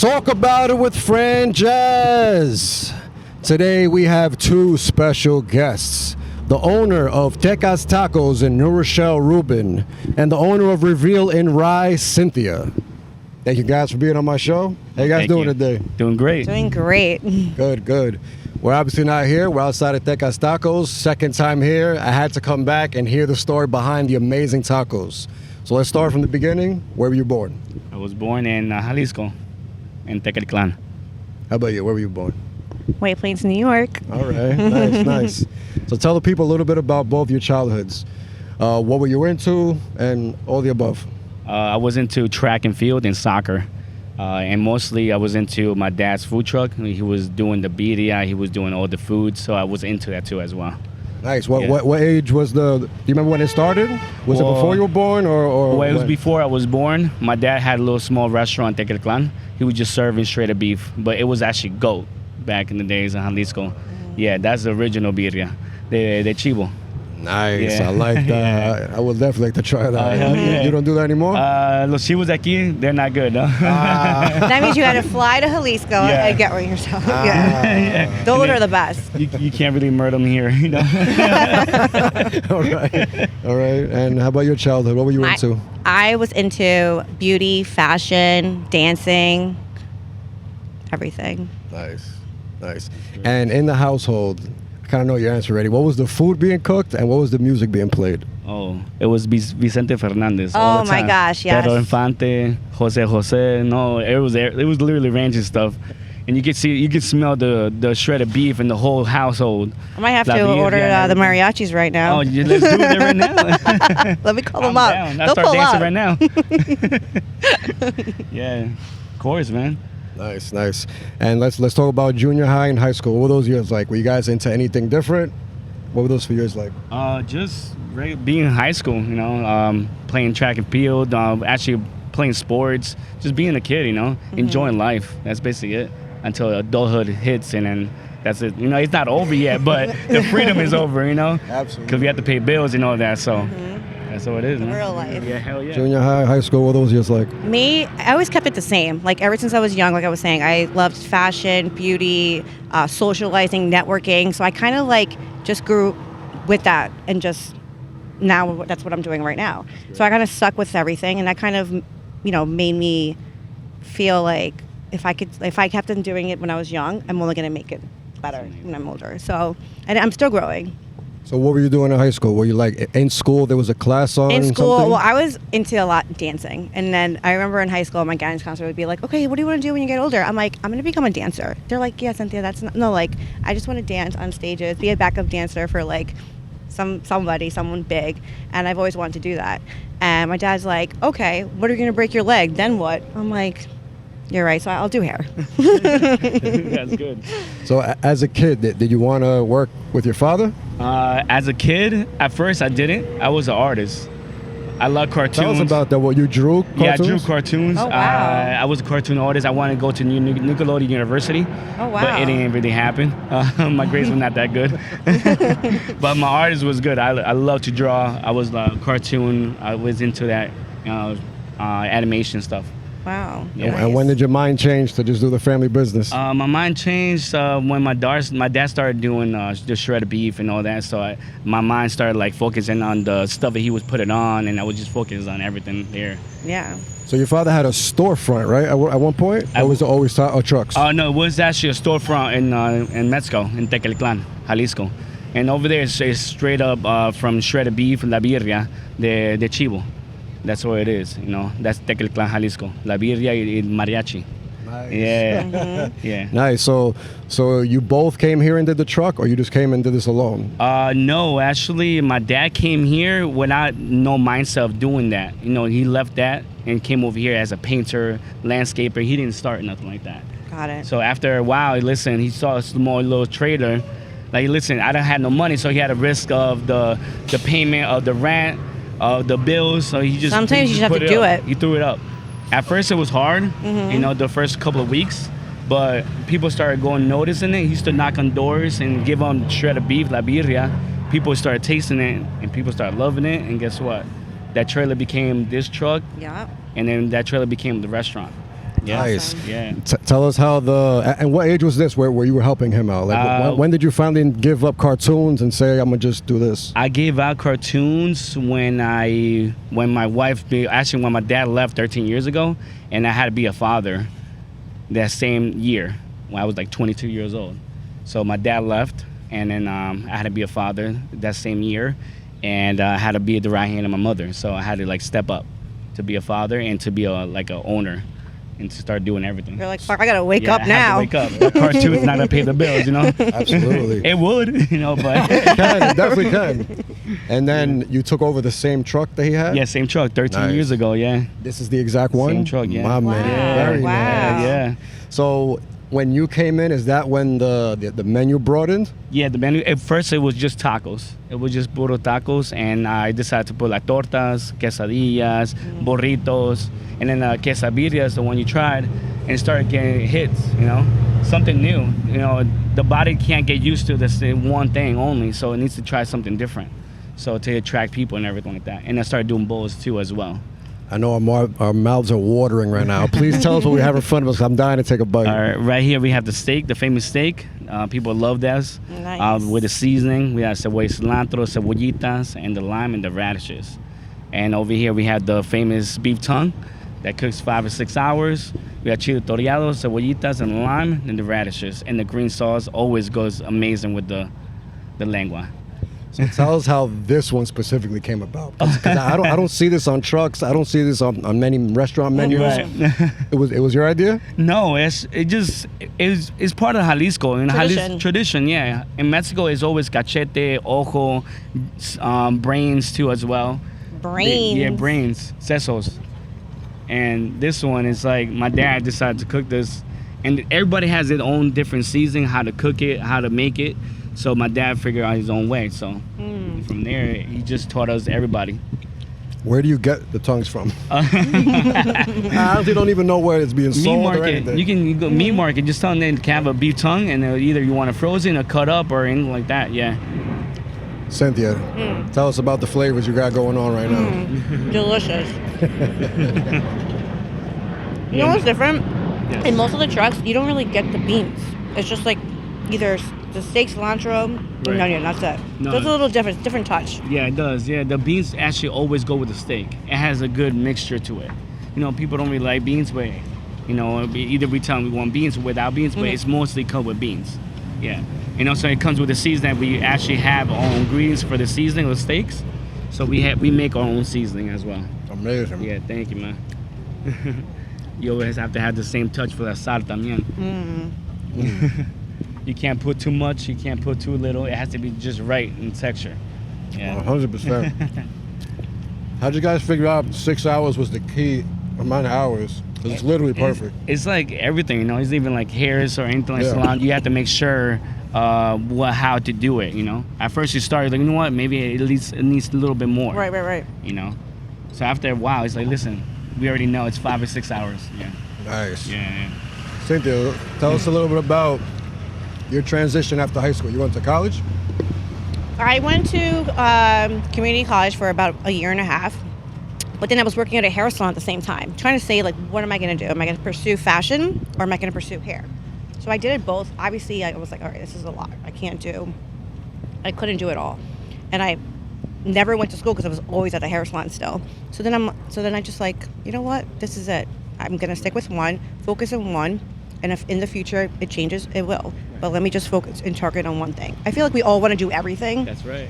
Talk about it with Franjez. Today we have two special guests. The owner of Tecas Tacos in Rochelle, Ruben, and the owner of Reveal in Rye, Cynthia. Thank you guys for being on my show. How you guys doing today? Doing great. Doing great. Good, good. We're obviously not here. We're outside of Tecas Tacos. Second time here. I had to come back and hear the story behind the amazing tacos. So let's start from the beginning. Where were you born? I was born in Jalisco, in Tecas. How about you? Where were you born? White Plains, New York. All right, nice, nice. So tell the people a little bit about both your childhoods. What were you into and all the above? I was into track and field and soccer. And mostly I was into my dad's food truck. He was doing the birria, he was doing all the food, so I was into that too as well. Nice. What age was do you remember when it started? Was it before you were born or Well, it was before I was born. My dad had a little small restaurant in Tecas. He was just serving straight up beef, but it was actually goat back in the days in Jalisco. Yeah, that's the original birria, the chivo. Nice, Yeah. I like that. Yeah. I would definitely like to try that. Yeah. You don't do that anymore? Los chivos aquí, they're not good, no? That means you had to fly to Jalisco Yeah. and get one yourself. Yeah. Yeah. Those And are then the best. You can't really murder them here, you know? All right. All right. And how about your childhood? What were you into? I was into beauty, fashion, dancing, everything. Nice. Nice. And in the household, I kind of know your answer already. What was the food being cooked and what was the music being played? Oh, it was Vicente Fernandez. all Oh the my time. gosh, yes. Pedro Infante, Jose. No, it was literally ranching stuff, and you could smell the shredded beef in the whole household. I might have La to birria order and the everything. mariachis right now. Oh, let's do it right now. Let me call them I'm up. down. I They'll start pull dancing up. right now. Yeah, of course, man. Nice, nice. And let's talk about junior high and high school. What were those years like? Were you guys into anything different? What were those for years like? Just being in high school, you know, playing track and field, actually playing sports, just being a kid, you know, enjoying life. That's basically it until adulthood hits, and then that's it. You know, it's not over yet, but the freedom is over, you know? Absolutely. Because we have to pay bills and all that, so that's what it is, man. Real life. Yeah, hell yeah. Junior high, high school, what were those years like? Me, I always kept it the same. Like ever since I was young, like I was saying, I loved fashion, beauty, socializing, networking. So I kind of like just grew with that, and just now that's what I'm doing right now. So I kind of stuck with everything, and that kind of, you know, made me feel like if I kept on doing it when I was young, I'm only going to make it better when I'm older. So, and I'm still growing. So what were you doing in high school? Were you like in school there was a class on In school, something? well, I was into a lot dancing. And then I remember in high school, my guidance counselor would be like, okay, what do you want to do when you get older? I'm like, I'm going to become a dancer. They're like, yeah, Cynthia, that's not, no, like, I just want to dance on stages, be a backup dancer for like someone big. And I've always wanted to do that. And my dad's like, okay, what are you going to break your leg? Then what? I'm like, you're right, so I'll do hair. That's good. So as a kid, did you want to work with your father? As a kid, at first I didn't. I was an artist. I love cartoons. Tell us about that. What you drew? Cartoons? Yeah, I drew cartoons. Oh, wow. I was a cartoon artist. I wanted to go to Nickelodeon University. Oh, wow. But it didn't really happen. My grades were not that good. But my artist was good. I love to draw. I was a cartoon. I was into that animation stuff. Wow. Yeah. And when did your mind change to just do the family business? My mind changed when my dad started doing the shredded beef and all that. So my mind started like focusing on the stuff that he was putting on, and I was just focused on everything there. Yeah. So your father had a storefront, right? At one point, or was it always trucks? No, it was actually a storefront in Mexico, in Tecas, Jalisco. And over there it's straight up from shredded beef, la birria, de chivo. That's what it is, you know. That's Tecas, Jalisco. La birria y mariachi. Nice. Yeah, yeah. Nice. So you both came here and did the truck, or you just came and did this alone? No, actually, my dad came here without no mindset of doing that. You know, he left that and came over here as a painter, landscaper. He didn't start nothing like that. Got it. So after a while, he saw a small little trailer. Like, listen, I don't have no money, so he had a risk of the payment of the rent, of the bills. So he just Sometimes you just have to do it. He threw it up. At first, it was hard, you know, the first couple of weeks. But people started noticing it. He used to knock on doors and give them shredded beef, la birria. People started tasting it, and people started loving it. And guess what? That trailer became this truck, Yeah. and then that trailer became the restaurant. Yeah. Nice. Awesome. Yeah. Tell us how and what age was this where you were helping him out? Like, when did you finally give up cartoons and say, I'm going to just do this? I gave out cartoons when my when my dad left 13 years ago, and I had to be a father that same year when I was like 22 years old. So my dad left, and then I had to be a father that same year, and I had to be the right hand of my mother. So I had to like step up to be a father and to be like a owner and to start doing everything. You're like, fuck, I gotta wake up I now. have to wake up. That cartoon's not gonna pay the bills, you know. Absolutely. It would, you know, but It can, it definitely can. And then you took over the same truck that he had? yeah, same truck, 13 Nice. years ago. Yeah. This is the exact one? Same truck, yeah. My Wow. man. Very Wow. nice. Yeah. So when you came in, is that when the menu broadened? Yeah, the menu, at first it was just tacos. It was just puro tacos, and I decided to put like tortas, quesadillas, burritos, and then quesadillas is the one you tried, and it started getting hits, you know? Something new. You know, the body can't get used to this one thing only, so it needs to try something different. So to attract people and everything like that. And I started doing bowls too as well. I know our mouths are watering right now. Please tell us what we have in front of us. I'm dying to take a bite. All right, right here we have the steak, the famous steak. People love that. Nice. With the seasoning, we have cebolla, cilantro, cebollitas, and the lime and the radishes. And over here we have the famous beef tongue that cooks 5 or 6 hours. We have chile toreado, cebollitas, and lime, and the radishes. And the green sauce always goes amazing with the lengua. So tell us how this one specifically came about. 'Cause I don't see this on trucks. I don't see this on many restaurant menus. Right. It was your idea? No, it's part of Jalisco. In Tradition. Tradition, yeah. In Mexico, it's always cachete, ojo, brains too as well. Brains. Yeah, brains, sesos. And this one is like my dad decided to cook this, and everybody has their own different seasoning, how to cook it, how to make it. So my dad figured out his own way. So from there, he just taught us everybody. Where do you get the tongues from? I honestly don't even know where it's being Meat sold or market. anything. You can go meat market. Just tell them they can have a beef tongue, and either you want it frozen or cut up or anything like that. Yeah. Cynthia, tell us about the flavors you got going on right now. Delicious. You know what's different? Yes. In most of the trucks, you don't really get the beans. It's just like either the steak, cilantro, and Right. onion. That's it. No. So it's a little different touch. Yeah, it does. Yeah, the beans actually always go with the steak. It has a good mixture to it. You know, people don't really like beans, but you know, either we tell them we want beans or without beans, but it's mostly cut with beans. Yeah. You know, so it comes with the seasoning. We actually have our own ingredients for the seasoning of the steaks. So we make our own seasoning as well. Amazing. Yeah, thank you, man. You always have to have the same touch for the sal también. You can't put too much, you can't put too little. It has to be just right in texture. Yeah. 100%. How'd you guys figure out 6 hours was the key amount of hours? 'Cause it's literally perfect. It's like everything, you know. It's even like hairs or anything like Yeah. salon. You have to make sure how to do it, you know. At first you started like, you know what, maybe it needs a little bit more. Right. You know. So after a while, it's like, listen, we already know it's 5 or 6 hours. Yeah. Nice. Yeah. Cynthia, tell us a little bit about your transition after high school. You went to college? I went to community college for about a year and a half, but then I was working at a hair salon at the same time, trying to say, like, what am I going to do? Am I going to pursue fashion or am I going to pursue hair? So I did it both. Obviously, I was like, all right, this is a lot. I couldn't do it all. And I never went to school because I was always at a hair salon still. So then I just like, you know what? This is it. I'm going to stick with one, focus on one. And if in the future it changes, it will. But let me just focus and target on one thing. I feel like we all want to do everything. That's right.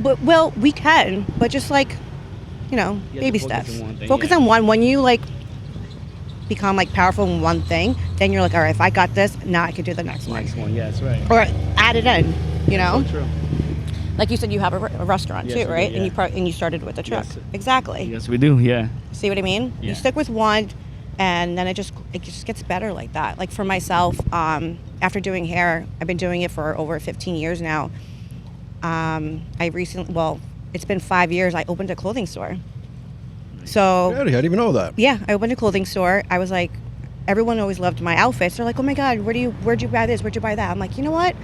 But, well, we can, but just like, you know, You have baby to focus steps. on one thing, Focus yeah. on one. When you like become like powerful in one thing, then you're like, all right, if I got this, now I can do the next one. Next one, yeah, that's right. Or add it in, you know? So true. Like you said, you have a restaurant Yes, too, we right? do, yeah. And you started with a truck. Yes. Exactly. Yes, we do, yeah. See what I mean? Yeah. You stick with one, and then it just gets better like that. Like for myself, after doing hair, I've been doing it for over 15 years now. It's been 5 years. I opened a clothing store. So Really? I didn't even know that. yeah, I opened a clothing store. I was like, everyone always loved my outfits. They're like, oh my God, where'd you buy this? Where'd you buy that? I'm like, you know what?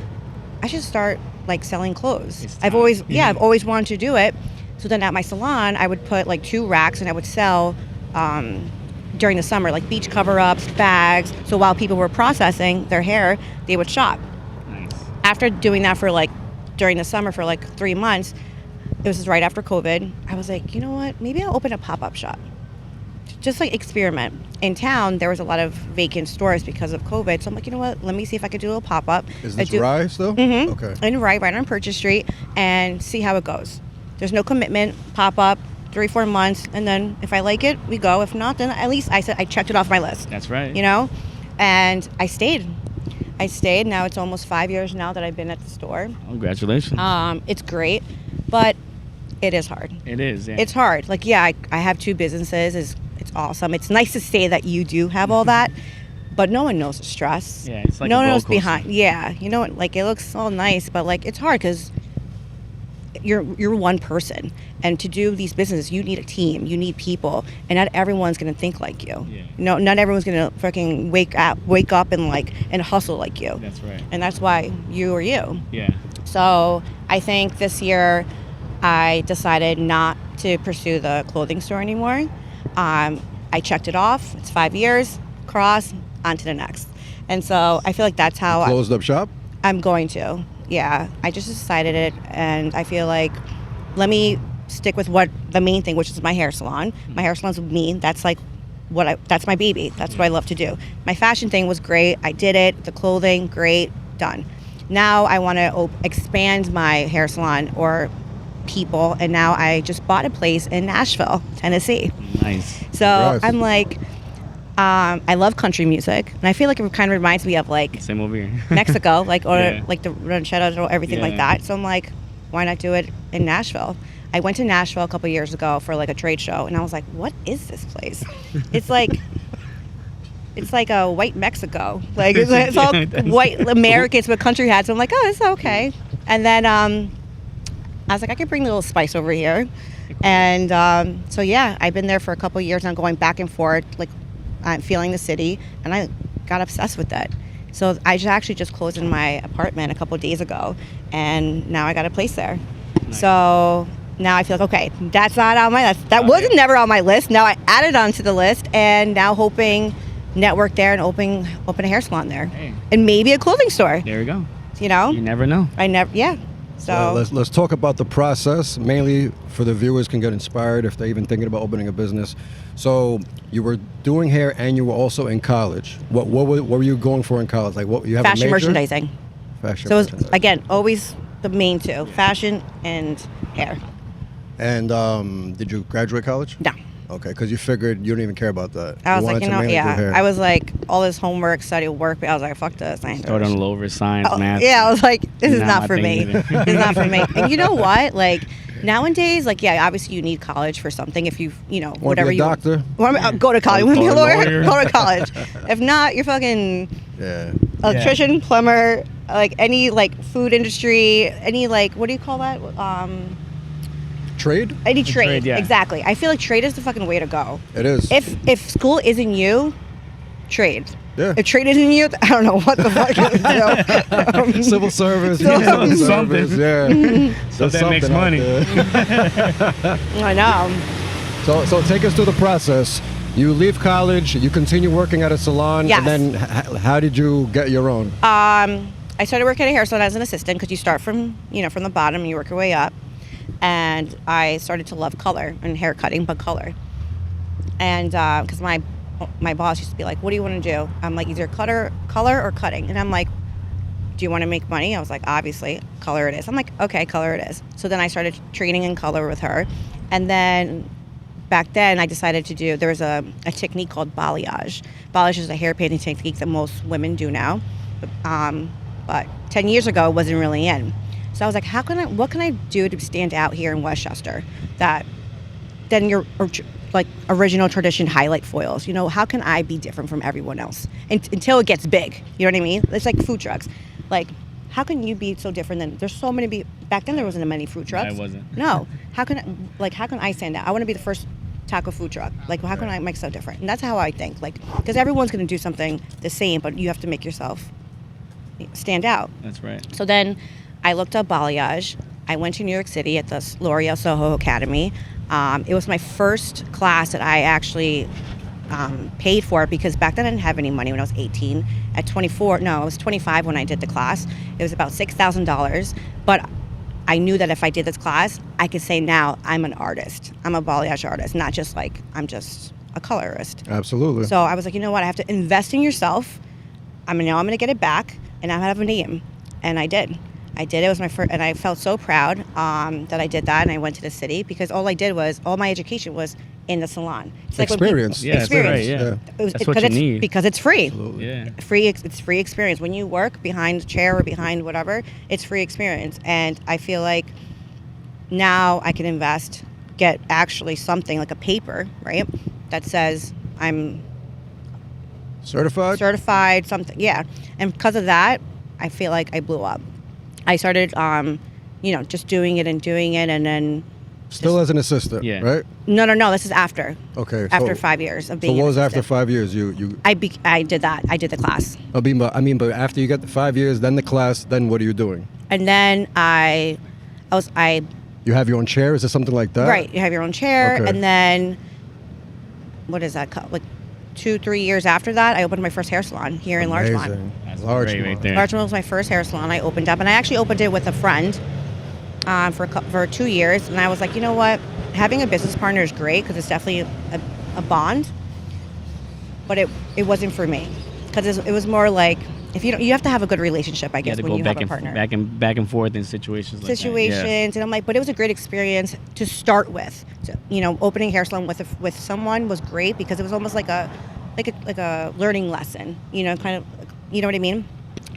I should start like selling clothes. It's I've time. always wanted to do it. So then at my salon, I would put like 2 racks and I would sell during the summer, like beach cover-ups, bags. So while people were processing their hair, they would shop. Nice. After doing that for like during the summer for like 3 months, it was right after COVID. I was like, you know what? Maybe I'll open a pop-up shop. Just like experiment. In town, there was a lot of vacant stores because of COVID. So I'm like, you know what? Let me see if I could do a little pop-up. Is this Rye still? Mm-hmm. Okay. In Rye, right on Purchase Street, and see how it goes. There's no commitment. Pop-up, 3-4 months, and then if I like it, we go. If not, then at least I said I checked it off my list. That's right. You know, and I stayed. Now it's almost 5 years now that I've been at the store. Congratulations. It's great, but it is hard. It is. Yeah. It's hard. Like, yeah, I have 2 businesses. It's awesome. It's nice to say that you do have all that, but no one knows the stress. Yeah, it's like no a one roller knows coaster. behind. Yeah, you know what? Like, it looks all nice, but like it's hard because you're one person, and to do these businesses, you need a team. You need people, and not everyone's gonna think like you. Yeah. No, not everyone's gonna fucking wake up and hustle like you. That's right. And that's why you are you. Yeah. So I think this year I decided not to pursue the clothing store anymore. I checked it off. It's 5 years, cross, on to the next. And so I feel like that's how Closed up shop? I'm going to. Yeah, I just decided it, and I feel like let me stick with what the main thing, which is my hair salon. My hair salon's with me. That's like that's my baby. That's what I love to do. My fashion thing was great. I did it. The clothing, great, done. Now I want to expand my hair salon or people, and now I just bought a place in Nashville, Tennessee. Nice. So Congrats. I'm like, I love country music, and I feel like it kind of reminds me of like Same over here. Mexico, like or Yeah. like the rancheras or everything like Yeah. that. So I'm like, why not do it in Nashville? I went to Nashville a couple years ago for like a trade show, and I was like, what is this place? It's like a white Mexico. Like it's all white Americans with country hats. So I'm like, oh, it's okay. And then I was like, I could bring a little spice over here. And so yeah, I've been there for a couple of years. I'm going back and forth, like I'm feeling the city, and I got obsessed with that. So I actually just closed in my apartment a couple of days ago, and now I got a place there. Nice. So now I feel like, okay, that's not on my list. That wasn't Okay. never on my list. Now I added onto the list, and now hoping network there and open a hair salon there, Hey. and maybe a clothing store. There we go. You know, You never know. yeah. So let's talk about the process, mainly for the viewers can get inspired if they're even thinking about opening a business. So you were doing hair and you were also in college. What were you going for in college? Like what you have fashion a major? merchandising. Fashion So it was, merchandising. again, always the main two: fashion and hair. And did you graduate college? No. Okay, because you figured you don't even care about that. I was like, wanted to mainly do hair. I was like, all this homework, study, work, but I was like, fuck this. I ain't Start doing on this. lower science, Oh, math. yeah, I was like, this is Not not my for thing me. either. This is not for me. And you know what? Like, nowadays, like, yeah, obviously you need college for something. If you Want to whatever be a you doctor? want to go to college. Want to be a Or a lawyer? lawyer. Go to college. If not, you're fucking Yeah. electrician, plumber, like any like food industry, any like what do you call that? Trade? Any trade. trade, yeah. Exactly. I feel like trade is the fucking way to go. It is. If school isn't you, trade. Yeah. If trade isn't you, I don't know what the fuck it is. Civil service. Something. service, yeah. So There's that makes something out money. there. I know. So take us through the process. You leave college, you continue working at a salon, Yes. and then how did you get your own? I started working at a hair salon as an assistant because you start from the bottom and you work your way up. And I started to love color and hair cutting, but color. And because my boss used to be like, "What do you want to do?" I'm like, "Either color or cutting." And I'm like, "Do you want to make money?" I was like, "Obviously, color it is." I'm like, "Okay, color it is." So then I started training in color with her, and then back then I decided to do. There was a technique called balayage. Balayage is a hair painting technique that most women do now, but 10 years ago it wasn't really in. So I was like, what can I do to stand out here in Westchester that then your like original tradition highlight foils? How can I be different from everyone else until it gets big? You know what I mean? It's like food trucks. Like, how can you be so different than there's so many back then there wasn't many food trucks. I wasn't. No. How can I stand out? I want to be the first taco food truck. Like, how can I make so different? And that's how I think. Like, because everyone's going to do something the same, but you have to make yourself stand out. That's right. So then I looked up balayage. I went to New York City at the L'Oreal Soho Academy. It was my first class that I actually paid for it because back then I didn't have any money when I was 18. At 24, no, I was 25 when I did the class. It was about $6,000. But I knew that if I did this class, I could say now I'm an artist. I'm a balayage artist, not just like I'm just a colorist. Absolutely. So I was like, you know what? I have to invest in yourself. I'm going to get it back, and I have a name. And I did. It was my first, and I felt so proud that I did that, and I went to the city because all my education was in the salon. It's like Experience. Yeah, experience. That's right, yeah. That's what because you need. Because it's free. Absolutely. Yeah. It's free experience. When you work behind a chair or behind whatever, it's free experience. And I feel like now I can invest, get actually something like a paper, right, that says I'm Certified? something, yeah. And because of that, I feel like I blew up. I started, just doing it, and then... Still as an assistant, Yeah. right? No, this is after. Okay. After so, 5 years of So being what an was after assistant. 5 years? You. I did that. I did the class. I mean, but after you got the 5 years, then the class, then what are you doing? And then I You have your own chair? Is it something like that? right, you have your own chair. Okay. And then, what is that called? Like 2-3 years after that, I opened my first hair salon here in Larchmont. Amazing. That's Larchmont. great right there. Larchmont was my first hair salon I opened up. And I actually opened it with a friend for 2 years. And I was like, you know what? Having a business partner is great because it's definitely a bond. But it wasn't for me because it was more like if you have to have a good relationship, I You guess, had to when go you back have a partner. back and forth in situations like that. Situations, and I'm like, but it was a great experience to start with. So, opening hair salon with someone was great because it was almost like a learning lesson. Kind of, you know what I mean?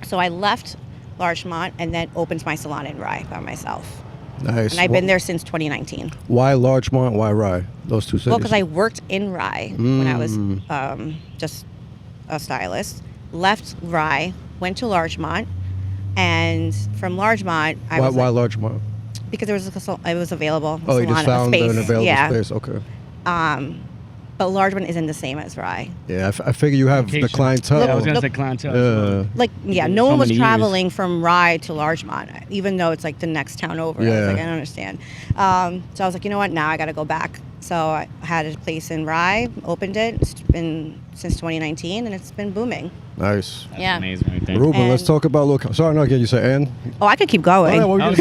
So I left Larchmont and then opened my salon in Rye by myself. Nice. And I've been there since 2019. Why Larchmont? Why Rye? Those two cities. Well, because I worked in Rye when I was just a stylist. Left Rye, went to Larchmont, and from Larchmont, Why Larchmont? because it was available. Oh, you just salon, a found space. an available yeah. space. Okay. But Larchmont isn't the same as Rye. Yeah, I figure you have the Location. clientele. Yeah, I was gonna Look- say clientele. as well. Like, yeah, It's no so one was many years. traveling from Rye to Larchmont, even though it's like the next town over. I was Yeah. like, I don't understand. So I was like, you know what? Now I got to go back. So I had a place in Rye, opened it. It's been since 2019, and it's been booming. Nice. That's Yeah. amazing right there. Ruben, let's And- talk about local. Sorry, no, can you say Ann? Oh, I could keep going. Oh, yeah,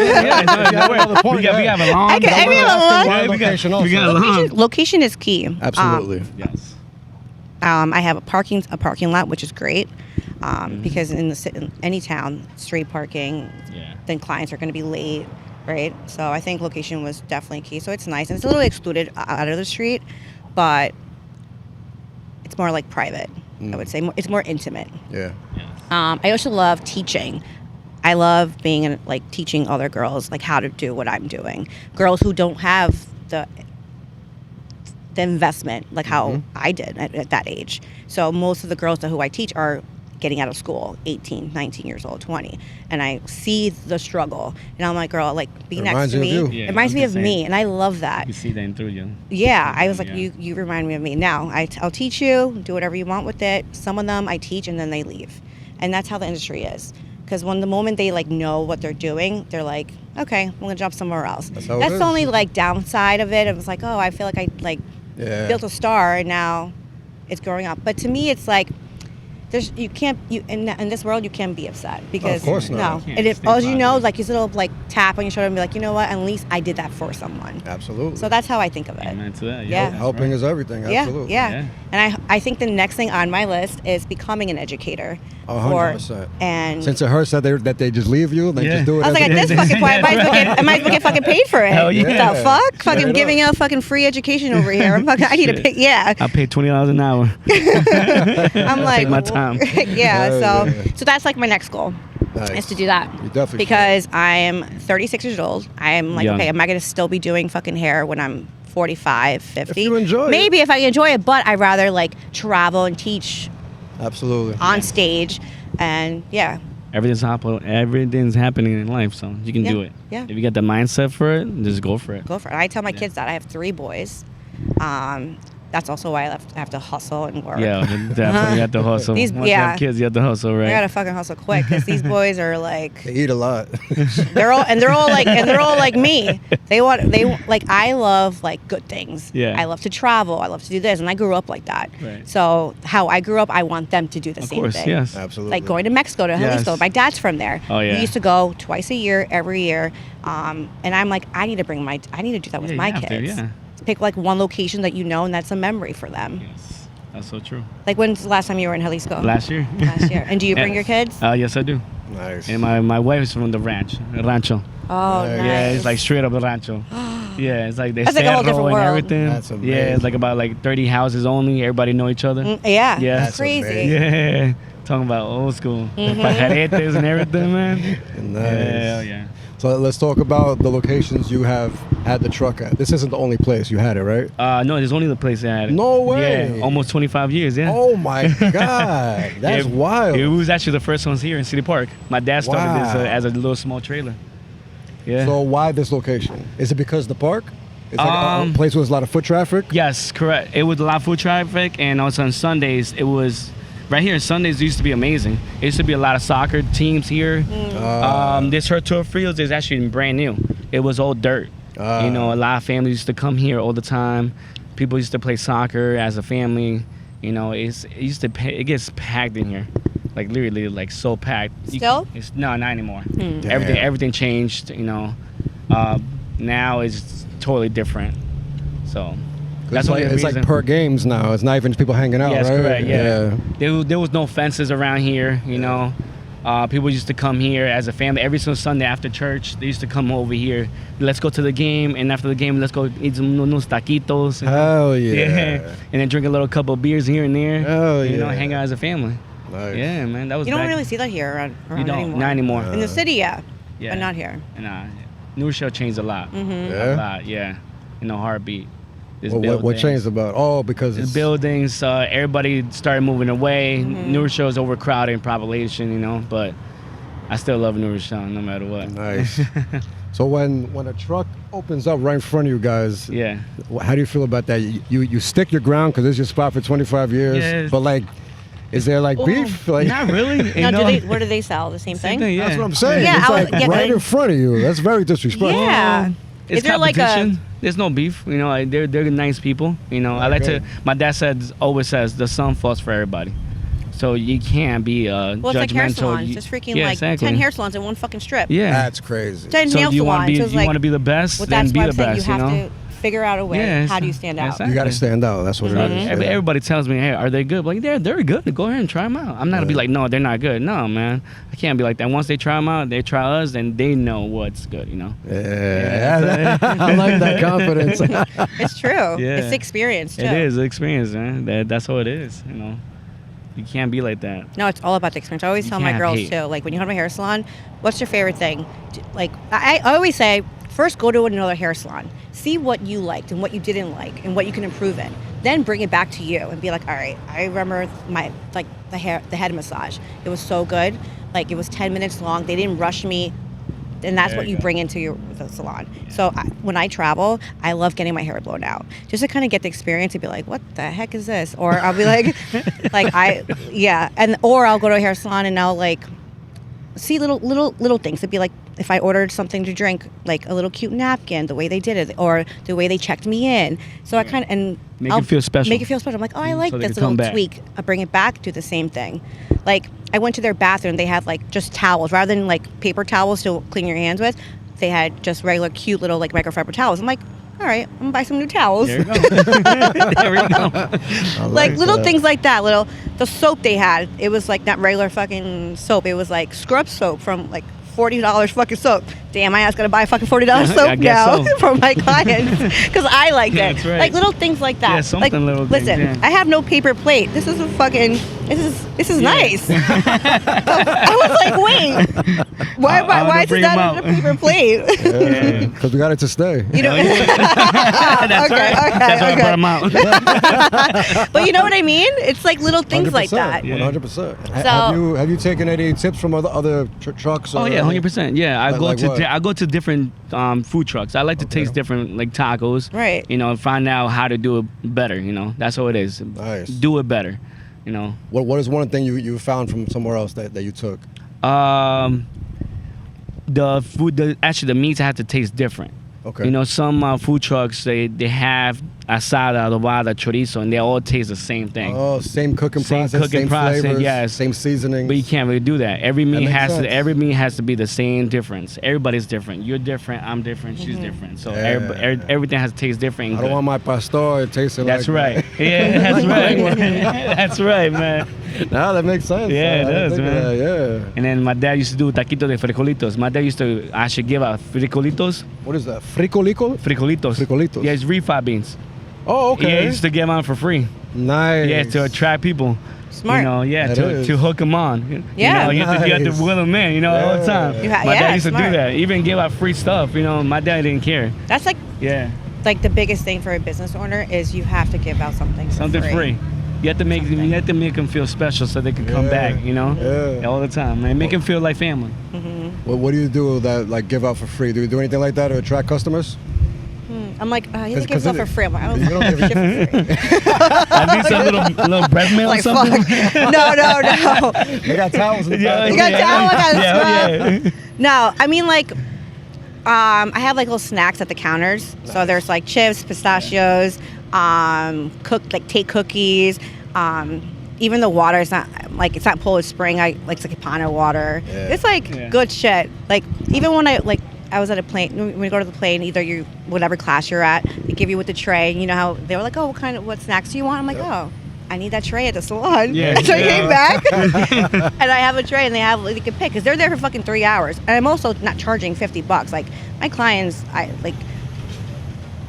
Oh, yeah, we got a long. I have a long- Yeah, we location also. got a long. Location is key. Absolutely. Yes. I have a parking lot, which is great because in any town, street parking, Yeah. then clients are going to be late, right? So I think location was definitely key. So it's nice, and it's a little excluded out of the street, but it's more like private. I would say it's more intimate. Yeah. I also love teaching. I love being teaching other girls like how to do what I'm doing. Girls who don't have the investment like how I did at that age. So most of the girls who I teach are getting out of school, 18, 19 years old, 20. And I see the struggle. And I'm like, girl, be It next reminds to you me. of you. Yeah, It reminds I me was of gonna say. me. And I love that. You see that in through you. Yeah, I was like, Yeah. you remind me of me. Now, I'll teach you, do whatever you want with it. Some of them I teach and then they leave. And that's how the industry is. Because the moment they know what they're doing, they're like, okay, I'm going to jump somewhere else. That's how it That's is. the only downside of it. It was like, oh, I feel like I Yeah. built a star and now it's growing up. But to me, it's like, in this world you can't be upset because course not. no, You can't. and if Stay all you know positive. like you little tap on your shoulder and be like, you know what, at least I did that for someone. Absolutely. So that's how I think of it. Amen to that. Yeah. that's Helping right. is everything. Absolutely. Yeah. And I think the next thing on my list is becoming an educator. 100%. And Since it hurts that they just leave you, they Yeah. just do it. I was like, at as this fucking point, I might as well get fucking paid for it. Hell yeah. What the fuck? Straight Fucking up. giving out fucking free education over here. I need to Shit. pay. Yeah. I pay $20 an hour. I'm like, Take my time. yeah. Hell So yeah. that's like my next goal. Nice. Is to do that. You definitely Because I am 36 years old. I am like, Young. okay, am I going to still be doing fucking hair when I'm 45, 50? you enjoy it. Maybe if I enjoy it, but I'd rather travel and teach Absolutely. on stage. And yeah. Everything's happening in life, so you can Yeah, do it. yeah. If you got the mindset for it, just go for it. Go for it. I tell my kids that I have 3 boys. that's also why I have to hustle and work. Yeah, definitely you have to hustle. Once you have kids, you have to hustle, right? I gotta fucking hustle quick because these boys are like They eat a lot. they're all like me. They like I love like good things. Yeah. I love to travel. I love to do this, and I grew up like that. Right. So how I grew up, I want them to do the Of same course, thing. yes. Absolutely. Like going to Mexico to Jalisco. Yes. My dad's from there. Oh, yeah. We used to go twice a year, every year. And I'm like, I need to do that with Yeah, my you have to, kids. yeah. Pick like one location that you know, and that's a memory for them. Yes, that's so true. Like when's the last time you were in Jalisco? Last year. Last year. And do you bring your kids? Yes, I do. Nice. And my wife is from the rancho. Oh, Nice. nice. Yeah, it's like straight up the rancho. Yeah, it's like they That's like a whole cerro different and world. everything. That's amazing. Yeah, it's like about like 30 houses only. Everybody know each other. Yeah. Yeah. That's That's crazy. amazing. Yeah, talking about old school pajaretes and everything, man. Nice. Yeah, yeah. So let's talk about the locations you have had the truck at. This isn't the only place you had it, right? No, there's only the place that had it. No way. Yeah, almost 25 years. Yeah. Oh my God, that's Yeah, wild. It was actually the first ones here in City Park. My dad started this Wow. as a little small trailer. Yeah. So why this location? Is it because the park? It's like a place with a lot of foot traffic. Yes, correct. It was a lot of foot traffic, and also on Sundays, it was right here. Sundays used to be amazing. It used to be a lot of soccer teams here. This turf fields is actually brand new. It was all dirt. You know, a lot of families used to come here all the time. People used to play soccer as a family. You know, it gets packed in here, like literally, like so packed. Still? No, not anymore. Damn. Everything changed. You know, now it's totally different. So. That's only like, the it's like reason. per games now. It's not even just people hanging out, Yes, right? correct. Yeah. There was no fences around here. You know, people used to come here as a family every single Sunday after church. They used to come over here. Let's go to the game, and after the game, let's go eat some unos taquitos. Hell yeah. And then drink a little couple of beers here and there. Hell You know, yeah. hang out as a family. Nice. Yeah, man, that was. You don't back- really see that here around You don't. anymore. Not anymore. In the city, yeah. Yeah. But not here. Nah, New Rochelle changed a lot. A Yeah. lot. Yeah. In a heartbeat. There's What buildings. changed about? Oh, because The it's buildings, everybody started moving away. New Rochelle is overcrowded in population, you know, but I still love New Rochelle no matter what. nice. So when a truck opens up right in front of you guys, Yeah. how do you feel about that? You stick your ground because it's your spot for 25 years, Yes. but like, is there like beef? Like, Not really. Now, No. where do they sell? The same thing? Yeah. that's what I'm saying. Yeah, it's I was- like yeah, right but- in front of you. That's very disrespectful. Yeah. It's Is there like a competition. There's no beef. You know, they're nice people. You know, I like Okay. to. My dad always says the sun falls for everybody. So you can't be well, it's judgmental. like hair salons. You- Just freaking yeah, like exactly. 10 hair salons in one fucking strip. Yeah. That's crazy. 10 So nail do you want salons. to be? So it's You like, want to be the best? well, then that's be why the I'm saying best. you have know. to figure out a way. Yeah, How do you stand out? exactly. You got to stand out. That's what it is. Everybody tells me, hey, are they good? Like, they're good. Go ahead and try them out. I'm not going to be like, no, they're not good. No, man. I can't be like that. Once they try them out, they try us, and they know what's good, you know? Yeah. I like that confidence. It's true. Yeah. It's the experience, too. It is the experience, man. That's how it is, you know? You can't be like that. No, it's all about the experience. I always You tell my can't girls, hate. too, like, when you go to a hair salon, what's your favorite thing? Like, I always say, first go to another hair salon. See what you liked and what you didn't like and what you can improve in. Then bring it back to you and be like, all right, I remember the head massage. It was so good. Like, it was 10 minutes long. They didn't rush me. And that's There what you you go. bring into the salon. So when I travel, I love getting my hair blown out, just to kind of get the experience and be like, what the heck is this? Or I'll be like, or I'll go to a hair salon and I'll like see little things. It'd be like if I ordered something to drink, like a little cute napkin, the way they did it, or the way they checked me in. So I kind of and Make it feel special. Make it feel special. I'm like, oh, I like So they this can come little back. tweak. I bring it back, do the same thing. Like I went to their bathroom, they had like just towels rather than like paper towels to clean your hands with. They had just regular cute little like microfiber towels. I'm like, all right, I'm gonna buy some new towels. There you go. There we go. I Like little that. things like that. The soap they had, it was like not regular fucking soap. It was like scrub soap from like $40 fucking soap. Damn, my ass gotta buy fucking $40 I soap guess now so. for my clients because I like it. That's right. Like little things like that. Yeah, something like, little things, listen, yeah. I have no paper plate. This is a fucking This is nice. I was like, wait, why is it not on a paper plate? Because we got it to stay. You know, That's okay, right. okay, That's why I okay. brought them out. But you know what I mean? It's like little things like that. 100%. Have you taken any tips from other trucks? Oh yeah, 100%. Yeah, I Like what? I go to different food trucks. I like to taste different like tacos. Right. You know, find out how to do it better. You know, that's all it is. Nice. Do it better. You know. What is one thing you found from somewhere else that you took? The food, actually the meats have to taste different. Okay. You know, some food trucks they have asada, adobada, chorizo, and they all taste the same thing. Oh, same cooking Same process, cooking same process, flavors, yes. same seasoning. But you can't really do that. Every meat makes sense. has to be the same difference. Everybody's different. You're different. I'm different. She's different. So Yeah. everything has to taste different. and I don't good. want my pastor tasting That's like right. Yeah, that's right. That's right, man. that. Nah, that makes sense. Yeah, it I didn't does, think of man. that, yeah. And then my dad used to do taquitos de frijolitos. My dad used to actually give out frijolitos. What is that? Frijolico? Frijolitos. Frijolitos. Yeah, it's refried beans. Oh, okay. Yeah, he used to give them out for free. Nice. Yeah, to attract people. Smart. You know, yeah, That to is. hook them on. Yeah. You know, you have Nice. to will them in, you know, all the Yeah. time. My Yeah, dad used to smart. do that. Even give out free stuff, you know, my dad didn't care. That's Yeah. like the biggest thing for a business owner is you have to give out something for Something free. You have to make them feel special so they can come Yeah. back, you know? Yeah. All the time, man. Make them feel like family. What do you do that like give out for free? Do you do anything like that to attract customers? I'm like, he 'Cause- gives 'cause up it- for free. I'm like, I don't you don't give give- shit for free. I think some little bread mail or Like, something. fuck. No. They got towels in the Yeah, back. You got towel, I got yeah, yeah. No, I mean like, I have like little snacks at the counters. So there's like chips, pistachios, take cookies. Even the water is not like it's not Polish Spring. I like it's like Ipana water. Yeah. It's like Yeah. good shit. Like even when I was at a plane. When you go to the plane, either you whatever class you're at, they give you with the tray. And you know how they were like, oh, what snacks do you want? I'm like, oh, I need that tray at the salon. Yeah. So I Yeah. came back and I have a tray, and they can pick because they're there for fucking 3 hours. And I'm also not charging $50. Like my clients,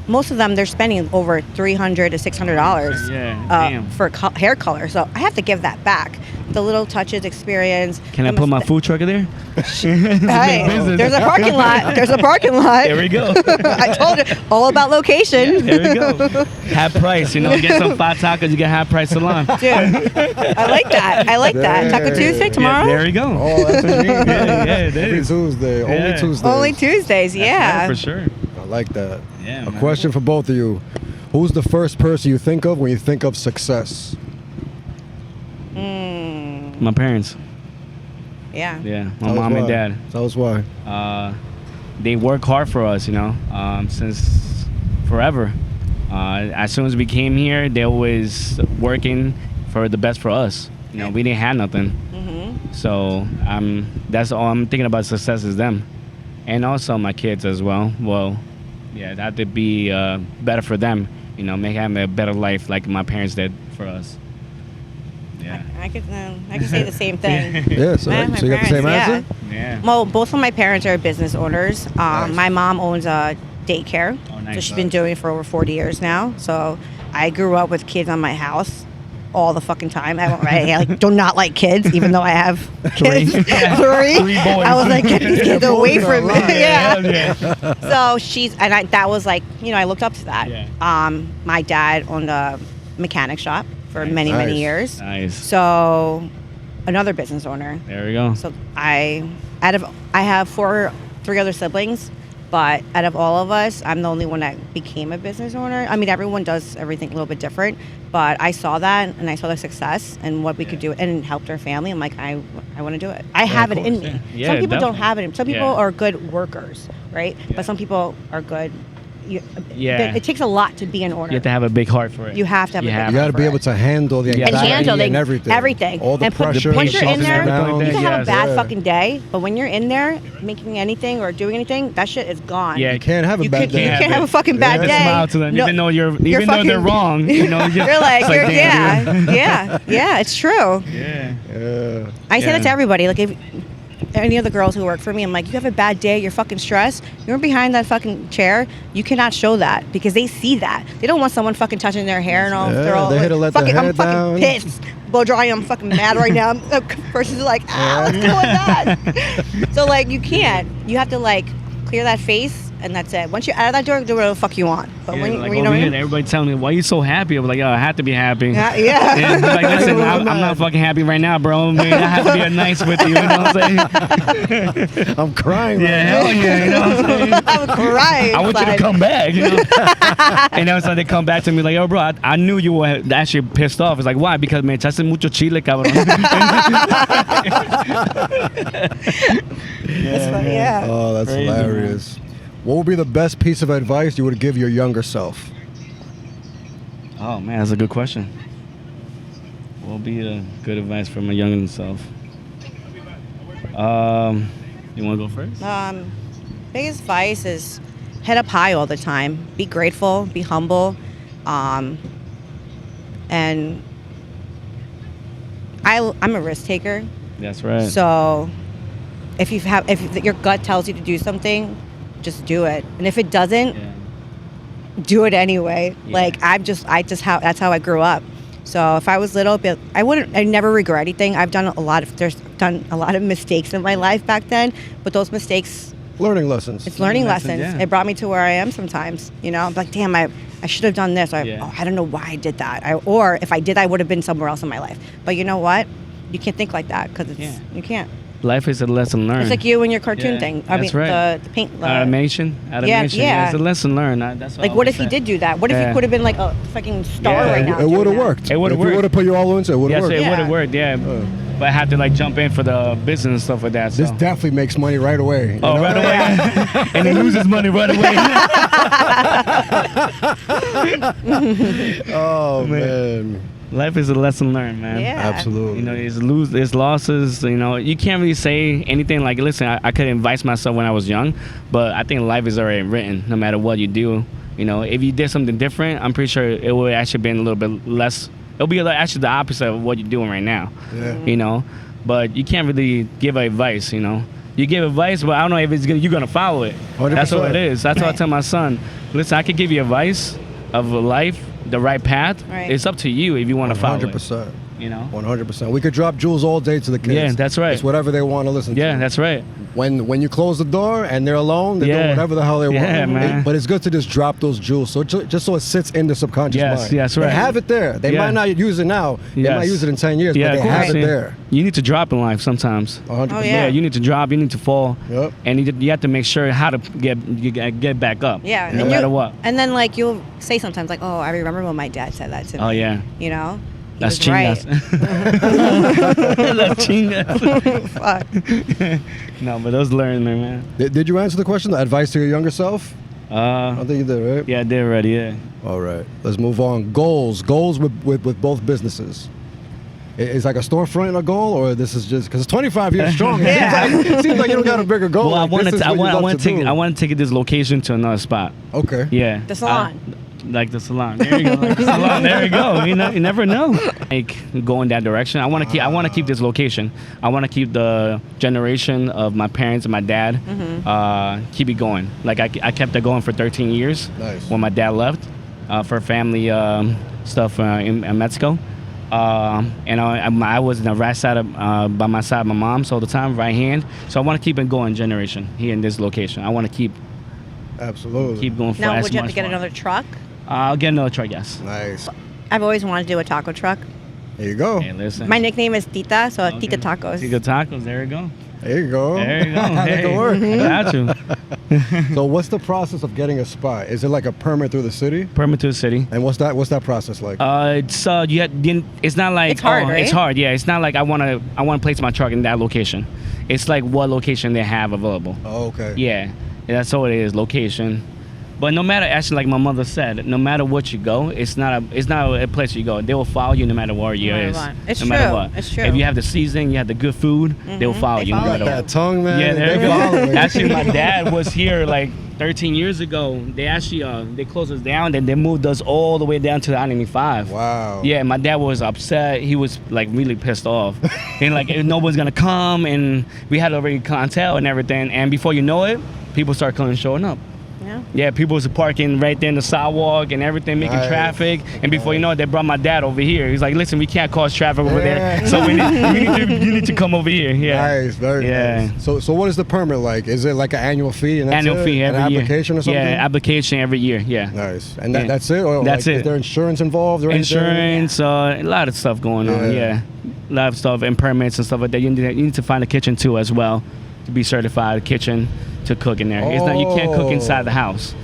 most of them they're spending over $300 to $600 Yeah, damn. for hair color. So I have to give that back. The little touches, experience. Can I put my food truck in there? Hey, business. there's a parking lot. There's a parking lot. There we go. I told you all about location. There we go. Half price, you know, get some 5 tacos, you get half price salon. Dude, I like that. I like that. Taco Tuesday tomorrow. Yeah, there we go. Oh, that's what you mean. Yeah, it Every is. Tuesday. Yeah. Only Tuesdays. Only Tuesdays. That's Yeah. for sure. I like that. Yeah, A man. question for both of you. Who's the first person you think of when you think of success? My parents. Yeah. Yeah, my Tell us mom and why. dad. Tell us why. They work hard for us, you know, since forever. As soon as we came here, they was working for the best for us. You know, we didn't have nothing. So that's all I'm thinking about. Success is them, and also my kids as well. Well, yeah, that would be better for them. You know, make them a better life like my parents did for us. Yeah. I could say the same thing. Yeah, so, My so you got the same parents, answer? Yeah. Well, both of my parents are business owners. Nice. My mom owns a daycare, Oh, nice. so she's been doing it for over 40 years now. So I grew up with kids on my house all the fucking time. I do not like kids, even though I have kids. Three. Three boys. I was like, get these kids away Boys are from me. alive. Yeah. So that was like, I looked up to that. Yeah. My dad owned a mechanic shop for many Nice. years. Nice. So another business owner. There we go. So I have 3 other siblings, but out of all of us, I'm the only one that became a business owner. I mean, everyone does everything a little bit different, but I saw that and I saw the success and what we could do and helped our family. I'm like, I want to do it. I have it in course, me. yeah. Yeah, Some people don't definitely. have it. Some people Yeah. are good workers, right? Yeah. But some people are good. Yeah. It takes a lot to be an owner. You have to have a big heart for it. You have to have a big You heart. got to be able to handle the And anxiety handle and everything. everything. All the And pressure. once you're in there, down. you can have a Yes. bad Yeah. fucking day, but when you're in there making anything or doing anything, that shit is gone. Yeah. You can't have a You bad day. can't have a fucking bad Yeah. day. Smile to them, No, even though you're even though they're fucking- wrong. You know, You're like, it's damn, yeah, it's true. Yeah. Yeah. I say Yeah. that to everybody. Like, if any of the girls who work for me, I'm like, you have a bad day, you're fucking stressed, you're behind that fucking chair, you cannot show that because they see that. They don't want someone fucking touching their hair and all. Yeah, they're all they like, hit to let their fucking, I'm head fucking down. pissed. blow drying. I'm fucking mad right now. The person's like, what's going on? So like, you can't. You have to like clear that face. And that's it. Once you're out of that door, do whatever the fuck you want. But when like you know, everybody telling me, why are you so happy? I'm like, yo, I have to be happy. yeah. And like, listen, I'm not fucking happy right now, bro. Man, I have to be nice with you. You know what I'm saying? I'm crying. Yeah, hell yeah. You know what I'm saying? I'm crying. I want you to come back. You know? And then so they come back to me like, yo, bro, I knew you were actually pissed off. It's like, why? Because me echaste mucho chile, cabrón. That's funny, yeah. Oh, that's Crazy, hilarious. What would be the best piece of advice you would give your younger self? Oh man, that's a good question. What would be a good advice for my younger self? You want to go first? Biggest advice is head up high all the time. Be grateful. Be humble. And I'm a risk taker. That's right. So if your gut tells you to do something, just do it. And if it doesn't, do it anyway. Yeah. Like that's how I grew up. So if I was little, I never regret anything. I've done a lot of mistakes in my life back then, but those mistakes, Learning lessons. it's learning lessons. Yeah. It brought me to where I am sometimes. You know, I'm like, damn, I should have done this. I don't know why I did that. Or if I did, I would have been somewhere else in my life. But you know what? You can't think like that because you can't. Life is a lesson learned. It's like you and your cartoon thing. I mean, right. the paint. Animation. Yeah. It's a lesson learned. That's Like, what if he did do that? What if he could have been like a fucking star right now? It would have worked. It would have worked. If you would have put your all into it, it would have worked. It would have worked, yeah. But I had to like jump in for the business and stuff like that. So. This definitely makes money right away. You know? Right away. And he loses money right away. Oh, man. Life is a lesson learned, man. Yeah. Absolutely. You know, it's losses. You know, you can't really say anything like, listen, I could advise myself when I was young, but I think life is already written no matter what you do. You know, if you did something different, I'm pretty sure it would actually been a little bit less. It'll be actually the opposite of what you're doing right now. Yeah. You know, but you can't really give advice, you know. You give advice, but I don't know if you're going to follow it. 100%. That's what it is. That's what I tell my son. Listen, I could give you advice of life, the right path. Right. It's up to you if you want to follow 100%. it. You know? 100%. We could drop jewels all day to the kids. Yeah, that's right. It's whatever they want to listen to. Yeah, that's right. When you close the door and they're alone, they're doing whatever the hell they want. Yeah, man. But it's good to just drop those jewels, so just so it sits in the subconscious mind. Yes, right. They have it there. They might not use it now. They might use it in 10 years, but they have it there. You need to drop in life sometimes. 100%. Oh, yeah. You need to drop. You need to fall. Yep. And you have to make sure how to get back up. Yeah. No matter what. And then like you'll say sometimes like, oh, I remember when my dad said that to me. Oh yeah. You know. He That's was right. chingas. That's chingas. Fuck. No, but those learning, man. Did you answer the question? The advice to your younger self? I think you did, right? Yeah, I did already. Yeah. All right. Let's move on. Goals with both businesses. Is like a storefront a goal, or this is just because it's 25 years strong? It seems like you don't got a bigger goal. Well, like, I want to take this location to another spot. Okay. Yeah. The salon. Like the salon. There you go. Like the salon. There you go. You never know. Like go in that direction. I want to keep this location. I want to keep the generation of my parents and my dad. Keep it going. Like I kept it going for 13 years. Nice. When my dad left for family stuff in Mexico. And I was in the right side of by my side, my mom's all the time, right hand. So I want to keep it going generation here in this location. I want to keep going for Now, as would you have much to get more. another truck? I'll get another truck, yes. Nice. I've always wanted to do a taco truck. There you go. Hey, listen. My nickname is Tita, so Okay. Tita Tacos. Tita Tacos, there you go. There you go. There you go. That Hey, can work. Got you. So what's the process of getting a spot? Is it like a permit through the city? Permit to the city. And what's that process like? It's not like It's hard, right? It's hard, yeah. It's not like I wanna place my truck in that location. It's like what location they have available. Oh, okay. Yeah, that's all it is, location. But no matter, actually, like my mother said, no matter what you go, it's not a place you go. They will follow you no matter where you No matter is. what. It's no matter true. what. It's true. If you have the seasoning, you have the good food, they will follow They you. follow no you. matter That what. tongue, man. Yeah, there you They're following. go. Actually, my dad was here like 13 years ago. They actually they closed us down, and they moved us all the way down to the I-95. Wow. Yeah, my dad was upset. He was like really pissed off, and like no one's gonna come, and we had already clientele and everything. And before you know it, people start coming showing up. Yeah. know? Yeah, people was parking right there in the sidewalk and everything, making Nice. traffic. And before you know it, they brought my dad over here. He's like, listen, we can't cause traffic over Yeah. there. So you need to come over here. Yeah. Nice, very Yeah. nice. So what is the permit like? Is it like an annual fee? And that's Annual it? fee every an year. application or something? Yeah, application every year. Yeah. Nice. And Yeah. that's it? Or That's like, it. Is there insurance involved or anything? Insurance, a lot of stuff going on. Yeah. Yeah, a lot of stuff and permits and stuff like that. You need to find a kitchen too as well to be certified kitchen to cook in there. It's not, you can't cook inside the house.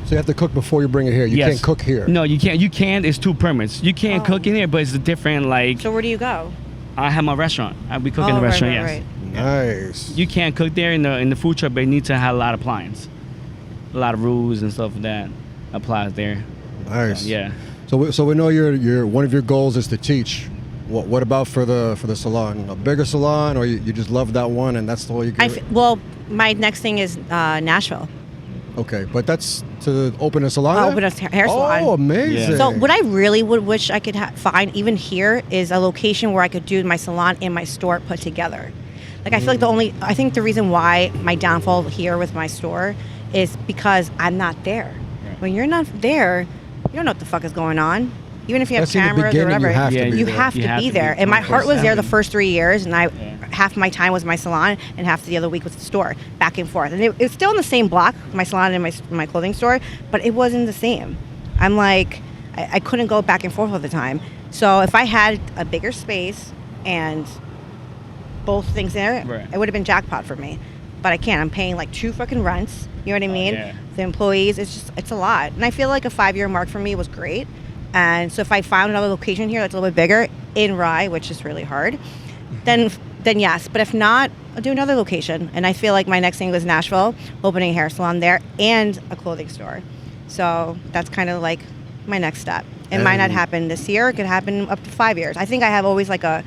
So you have to cook before you bring it here. You Yes. can't cook here. No, you can't. You can. It's 2 permits. You can't cook in here, but it's a different like. So where do you go? I have my restaurant. I be cooking in the right, restaurant. right, Yes. right. Nice. You can't cook there in the food truck, but you need to have a lot of appliance, a lot of rules and stuff that applies there. Nice. Yeah. So we know your one of your goals is to teach. What about for the salon? A bigger salon, or you just love that one and that's all you can? Well, my next thing is Nashville. Okay, but that's to open a salon. I'll there? open a hair salon. Oh, amazing. Yeah. So what I really would wish I could find even here is a location where I could do my salon and my store put together. Like I feel like I think the reason why my downfall here with my store is because I'm not there. Right. When you're not there, you don't know what the fuck is going on. Even if you have That's in the cameras or beginning, whatever, you have to Yeah, be you there. have You to have be to be there. And my heart was there the 24/7. first 3 years, and Yeah. half my time was my salon, and half the other week was the store, back and forth. And it was still in the same block, my salon and my clothing store, but it wasn't the same. I'm like, I couldn't go back and forth all the time. So if I had a bigger space and both things there, Right. it would have been jackpot for me. But I can't. I'm paying like 2 fucking rents. You know what I mean? yeah. The employees, it's a lot. And I feel like a 5-year mark for me was great. And so if I found another location here that's a little bit bigger in Rye, which is really hard, then yes. But if not, I'll do another location. And I feel like my next thing was Nashville, opening a hair salon there and a clothing store. So that's kind of like my next step. It might not happen this year. It could happen up to 5 years. I think I have always like a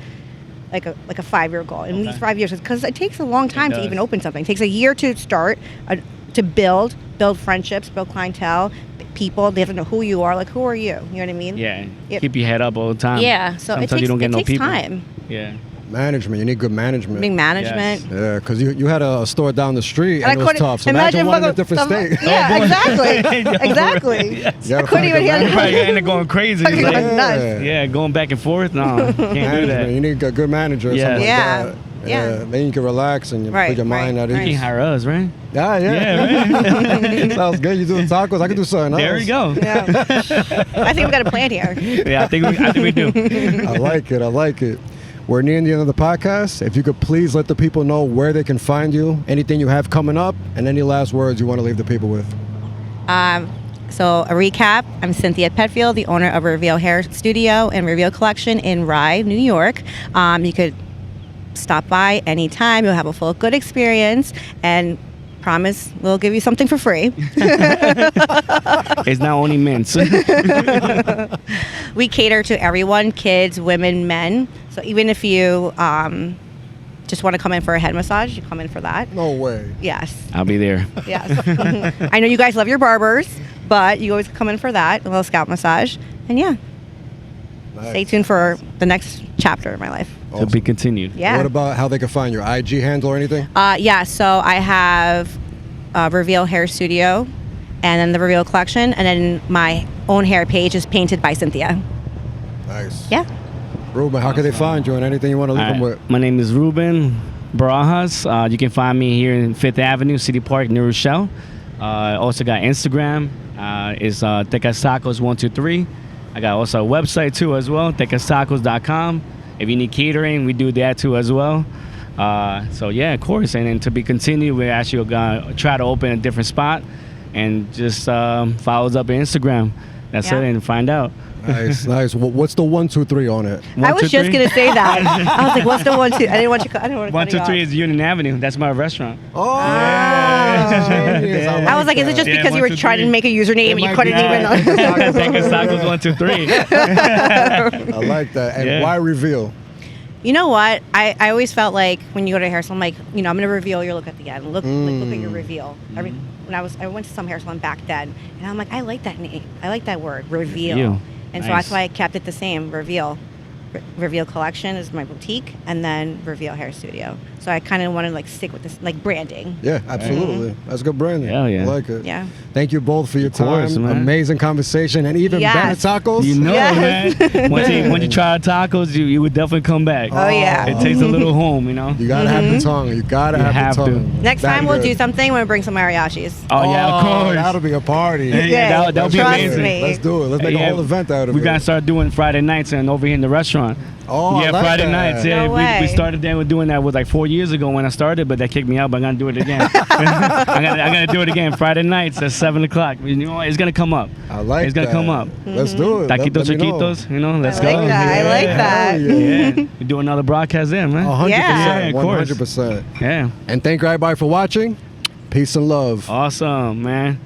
5-year goal. In these 5 years, because it takes a long time to does. even open something. It takes a year to start, to build friendships, build clientele, people. They have to know who you are. Like, who are you? You know what I mean? Yeah. Yep. Keep your head up all the time. Yeah. So Sometimes you don't get no takes people. time. Yeah. Management. You need good management. Being management. Yes. Yeah, because you had a store down the street and, I it was couldn't tough. So imagine one in a different some- state. Yeah, boy. exactly. Exactly. You gotta I find couldn't a even good handle You probably end up going crazy. Fucking Like, going nuts. yeah, going back and forth. No, can't do Management. that. You need a good manager or Yeah. something Yeah. like that. Yeah. Then you can relax and you Right, put your mind right, at You ease. can hire us, right? Yeah, yeah. Yeah, right. Sounds good. You doing tacos? I can do something else. There we go. Yeah. I think we got a plan here. Yeah, I think we do. I like it. I like it. We're near the end of the podcast. If you could please let the people know where they can find you, anything you have coming up, and any last words you want to leave the people with. So a recap, I'm Cynthia Petfield, the owner of Reveal Hair Studio and Reveal Collection in Rye, New York. You could stop by anytime. You'll have a full good experience, and promise we'll give you something for free. It's not only mints. We cater to everyone, kids, women, men. So even if you just want to come in for a head massage, you come in for that. No way. Yes. I'll be there. Yes. I know you guys love your barbers, but you always come in for that, a little scalp massage. And yeah, Nice. stay tuned for the next chapter of my life. To be continued. Yeah. What about how they can find your IG handle or anything? Yeah, so I have Reveal Hair Studio and then the Reveal Collection. And then my own hair page is Painted by Cynthia. Nice. Yeah. Ruben, how can they find you and anything you want to leave them All with? right. My name is Ruben Barajas. You can find me here in 5th Avenue, City Park, New Rochelle. Also got Instagram. It's Tecas Tacos 123. I got also a website too as well, tecastacos.com. If you need catering, we do that too as well. So yeah, of course. And then to be continued, we're actually gonna try to open a different spot and just follow us up on Instagram. That's Yeah. it, and find out. Nice, nice. What's the 1, 2, 3 on it? I was 1, 2, just 3? going to say that. I was like, what's the 1, 2? I didn't want to cut 1, 2, you 3 off. is Union Avenue. That's my restaurant. Oh, Yeah. genius. I was like, is it just Yeah, because you 1, were 2, trying to 3. make a username and you might couldn't be. even... Tecas Tacos 1, 2, 3. I like that. And Yeah. why reveal? You know what? I always felt like when you go to a hair salon, I'm like, I'm going to reveal your look at the end. Look at your reveal. When I went to some hair salon back then, and I'm like, I like that name. I like that word, reveal. Reveal. And so Nice. that's why I kept it the same, reveal. Reveal Collection is my boutique, and then Reveal Hair Studio. So I kind of want to like stick with this like branding. Yeah, absolutely. That's good branding. Hell yeah. I like it. Yeah. Thank you both for your course, time. man. Amazing conversation, and even Yes. better tacos. You know, Yes. man. Once you try our tacos, you would definitely come back. Oh, yeah. It takes a little home, you know. You gotta have the tongue. You gotta You have have the to. tongue. Next That time we'll good. do something. We'll bring some mariachis. Oh yeah, of course. That'll be a party. Yeah, that'll be Trust amazing. me. Let's do it. Let's make a Yeah, whole event out of We it. gotta start doing Friday nights and over here in the restaurant. Oh, I yeah, like Friday that. nights. Yeah, No way. we started there with doing that was like 4 years ago when I started, but they kicked me out. But I'm gonna do it again. I'm gonna do it again. Friday nights at 7:00. You know, it's gonna come up. I like It's gonna that. come up. Let's do it. Taquitos Let me know. chiquitos. You know, let's I go. like that. I like that. Hell yeah. Yeah, we do another broadcast there, man. 100%. Yeah, of course. 100%. Yeah, And thank you everybody for watching. Peace and love. awesome, man.